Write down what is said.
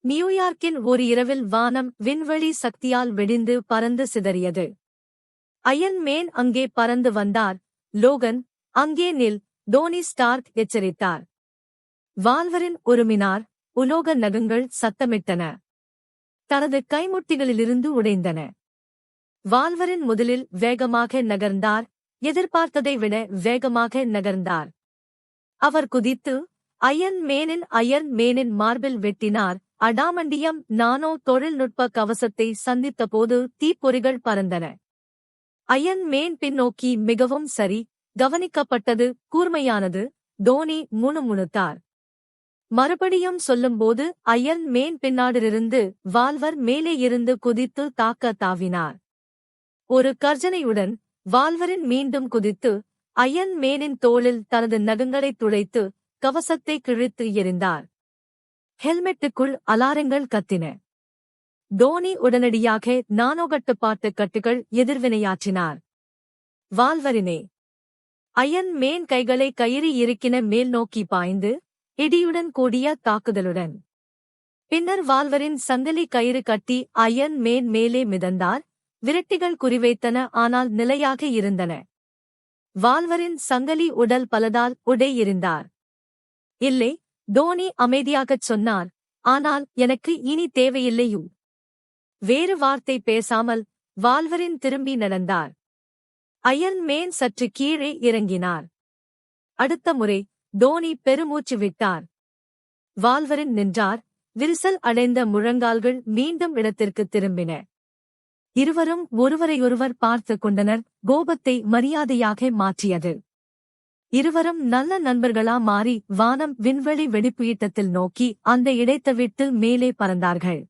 நியூயார்க்கின் ஒரு இரவில் வானம் விண்வெளி சக்தியால் வெடிந்து பறந்து சிதறியது. அயன் மேன் அங்கே பறந்து வந்தார். லோகன், அங்கே நில், டோனி ஸ்டார்க் எச்சரித்தார். வால்வரின் உருமினார். உலோக நகங்கள் சத்தமிட்டன. தனது கைமுட்டிகளிலிருந்து உடைந்தன. வால்வரின் முதலில் வேகமாக நகர்ந்தார். எதிர்பார்த்ததை விட வேகமாக நகர்ந்தார். அவர் குதித்து அயன் மேனின் மார்பில் வெட்டினார். அடாமண்டியம் நானோ தொழில்நுட்ப கவசத்தை சந்தித்தபோது தீப்பொறிகள் பறந்தன. அயன் மேன் பின்னோக்கி மிகவும் சரி, கவனிக்கப்பட்டது, கூர்மையானது. டோனி முணுமுணுத்தார். மறுபடியும் சொல்லும்போது அயன் மேன் பின்னாடிருந்து வால்வர் மேலே இருந்து குதித்து தாக்க தாவினார். ஒரு கர்ஜனையுடன் வால்வரின் மீண்டும் குதித்து அயன் மேனின் தோளில் தனது நகங்களைத் துளைத்து கவசத்தை கிழித்து எறிந்தார். ஹெல்மெட்டுக்குள் அலாரங்கள் கத்தின. டோனி உடனடியாக நானோகட்டுப்பாட்டு கட்டுகள் எதிர்வினையாற்றினார். வால்வரினே! அயன் மேன் கைகளை கயிறு இறுக்கின, மேல் நோக்கி பாய்ந்து இடியுடன் கூடிய தாக்குதலுடன். பின்னர் வால்வரின் சங்கிலி கயிறு கட்டி அயன் மேன் மேலே மிதந்தார். விரட்டிகள் குறிவைத்தன, ஆனால் நிலையாக இருந்தன. வால்வரின் சங்கிலி உடல் பலதால் உடை எறிந்தார். இல்லை, டோனி அமைதியாகச் சொன்னார். ஆனால் எனக்கு இனி தேவையில்லையு. வேறு வார்த்தை பேசாமல் வால்வரின் திரும்பி நடந்தார். அயன் மேன் சற்று கீழே இறங்கினார். அடுத்த முறை டோனி பெருமூச்சு விட்டார். வால்வரின் நின்றார். விரிசல் அடைந்த முழங்கால்கள் மீண்டும் இடத்திற்கு திரும்பின. இருவரும் ஒருவரையொருவர் பார்த்து கொண்டனர். கோபத்தை மரியாதையாக மாற்றியது. இருவரும் நல்ல நண்பர்களா மாறி வானம் விண்வெளி வெடிப்புயிட்டத்தில் நோக்கி அந்த இடைத்தவிட்டு மேலே பறந்தார்கள்.